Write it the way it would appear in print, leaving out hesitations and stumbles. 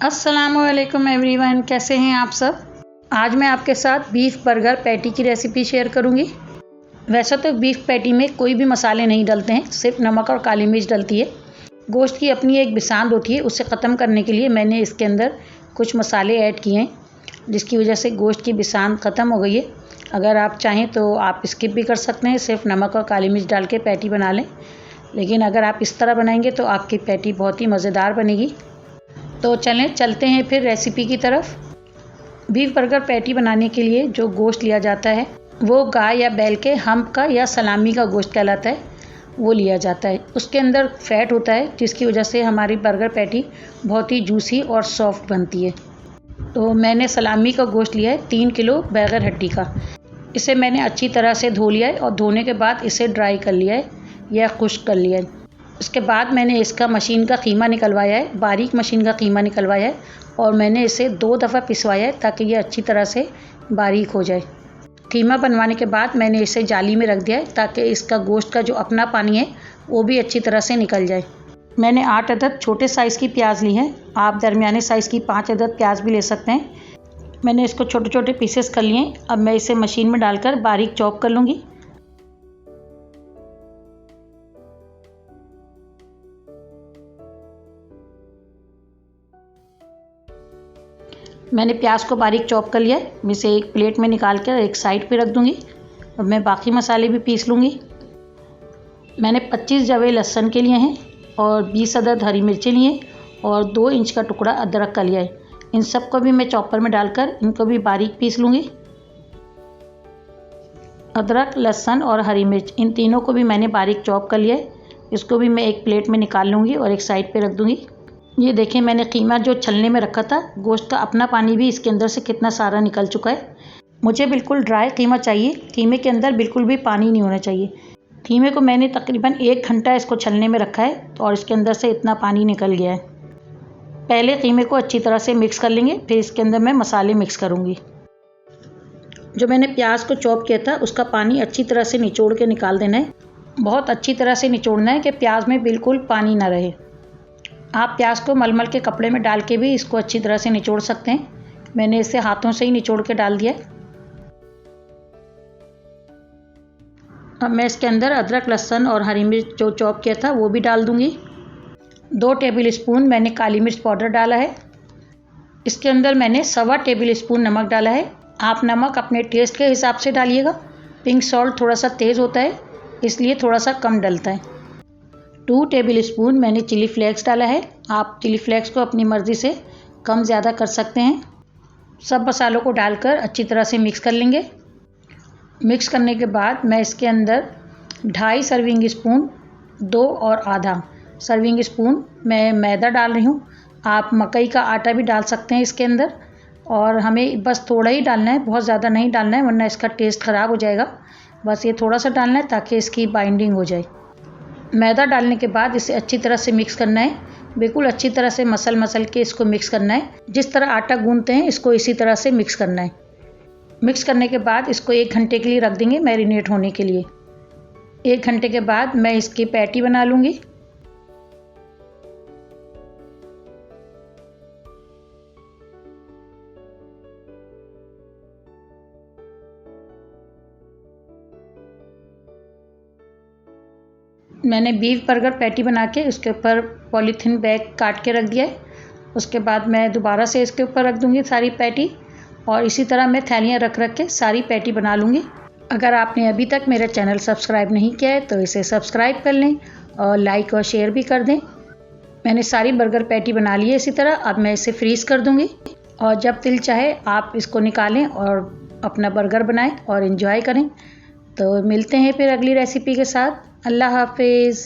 अस्सलामुअलैकुम एवरीवन, कैसे हैं आप सब। आज मैं आपके साथ बीफ बर्गर पैटी की रेसिपी शेयर करूंगी। वैसे तो बीफ पैटी में कोई भी मसाले नहीं डलते हैं, सिर्फ नमक और काली मिर्च डलती है। गोश्त की अपनी एक बिसांद होती है, उसे ख़त्म करने के लिए मैंने इसके अंदर कुछ मसाले ऐड किए हैं, जिसकी वजह से गोश्त की बिसांद ख़त्म हो गई है। अगर आप चाहें तो आप स्किप भी कर सकते हैं, सिर्फ नमक और काली मिर्च डाल के पैटी बना लें। लेकिन अगर आप इस तरह बनाएंगे तो आपकी पैटी बहुत ही मज़ेदार बनेगी। तो चलते हैं फिर रेसिपी की तरफ। बीफ बर्गर पैटी बनाने के लिए जो गोश्त लिया जाता है वो गाय या बैल के हम्प का या सलामी का गोश्त कहलाता है, वो लिया जाता है। उसके अंदर फैट होता है, जिसकी वजह से हमारी बर्गर पैटी बहुत ही जूसी और सॉफ्ट बनती है। तो मैंने सलामी का गोश्त लिया है 3 किलो बगैर हड्डी का। इसे मैंने अच्छी तरह से धो लिया है और धोने के बाद इसे ड्राई कर लिया है या खुश्क कर लिया है। उसके बाद मैंने इसका मशीन का कीमा निकलवाया है, बारीक मशीन का कीमा निकलवाया है और मैंने इसे 2 दफ़ा पिसवाया है ताकि ये अच्छी तरह से बारीक हो जाए। कीमा बनवाने के बाद मैंने इसे जाली में रख दिया है ताकि इसका गोश्त का जो अपना पानी है वो भी अच्छी तरह से निकल जाए। मैंने 8 अदद छोटे साइज़ की प्याज ली है, आप दरमियाने साइज़ की 5 अदद प्याज भी ले सकते हैं। मैंने इसको छोटे छोटे पीसेस कर लिए। अब मैं इसे मशीन में डालकर बारीक चॉप कर लूँगी। मैंने प्याज को बारीक चॉप कर लिया है, मैं इसे एक प्लेट में निकाल कर एक साइड पे रख दूँगी। अब मैं बाकी मसाले भी पीस लूँगी। मैंने 25 जवे लहसुन के लिए हैं और 20 अदद हरी मिर्चें लिए और 2 इंच का टुकड़ा अदरक का लिया है। इन सब को भी मैं चॉपर में डालकर इनको भी बारीक पीस लूँगी। अदरक, लहसुन और हरी मिर्च, इन तीनों को भी मैंने बारीक चॉप कर लिया है। इसको भी मैं एक प्लेट में निकाल लूँगी और एक साइड पर रख दूँगी। ये देखें, मैंने कीमा जो छलने में रखा था, गोश्त का अपना पानी भी इसके अंदर से कितना सारा निकल चुका है। मुझे बिल्कुल ड्राई कीमा चाहिए, कीमे के अंदर बिल्कुल भी पानी नहीं होना चाहिए। कीमे को मैंने तकरीबन 1 घंटा इसको छलने में रखा है और इसके अंदर से इतना पानी निकल गया है। पहले कीमे को अच्छी तरह से मिक्स कर लेंगे, फिर इसके अंदर मैं मसाले मिक्स करूँगी। जो मैंने प्याज को चॉप किया था उसका पानी अच्छी तरह से निचोड़ के निकाल देना है। बहुत अच्छी तरह से निचोड़ना है कि प्याज में बिल्कुल पानी ना रहे। आप प्याज को मलमल के कपड़े में डाल के भी इसको अच्छी तरह से निचोड़ सकते हैं। मैंने इसे हाथों से ही निचोड़ के डाल दिया। अब मैं इसके अंदर अदरक, लहसुन और हरी मिर्च जो चॉप किया था वो भी डाल दूंगी। 2 टेबल स्पून मैंने काली मिर्च पाउडर डाला है। इसके अंदर मैंने 1.25 टेबल स्पून नमक डाला है। आप नमक अपने टेस्ट के हिसाब से डालिएगा। पिंक सॉल्ट थोड़ा सा तेज़ होता है, इसलिए थोड़ा सा कम डलता है। 2 टेबल स्पून मैंने चिली फ्लेक्स डाला है। आप चिली फ्लेक्स को अपनी मर्ज़ी से कम ज़्यादा कर सकते हैं। सब मसालों को डालकर अच्छी तरह से मिक्स कर लेंगे। मिक्स करने के बाद मैं इसके अंदर 2.5 सर्विंग स्पून 2 और आधा सर्विंग स्पून मैं मैदा डाल रही हूँ। आप मकई का आटा भी डाल सकते हैं इसके अंदर, और हमें बस थोड़ा ही डालना है, बहुत ज़्यादा नहीं डालना है वरना इसका टेस्ट ख़राब हो जाएगा। बस ये थोड़ा सा डालना है ताकि इसकी बाइंडिंग हो जाए। मैदा डालने के बाद इसे अच्छी तरह से मिक्स करना है, बिल्कुल अच्छी तरह से मसल के इसको मिक्स करना है। जिस तरह आटा गूंथते हैं इसको इसी तरह से मिक्स करना है। मिक्स करने के बाद इसको 1 घंटे के लिए रख देंगे मैरिनेट होने के लिए। 1 घंटे के बाद मैं इसकी पैटी बना लूँगी। मैंने बीफ बर्गर पैटी बना के उसके ऊपर पॉलीथीन बैग काट के रख दिया है। उसके बाद मैं दोबारा से इसके ऊपर रख दूँगी सारी पैटी, और इसी तरह मैं थैलियाँ रख के सारी पैटी बना लूँगी। अगर आपने अभी तक मेरा चैनल सब्सक्राइब नहीं किया है तो इसे सब्सक्राइब कर लें और लाइक और शेयर भी कर दें। मैंने सारी बर्गर पैटी बना ली है इसी तरह। अब मैं इसे फ्रीज़ कर दूँगी और जब दिल चाहे आप इसको निकालें और अपना बर्गर बनाएं और एंजॉय करें। तो मिलते हैं फिर अगली रेसिपी के साथ। अल्लाह हाफिज़।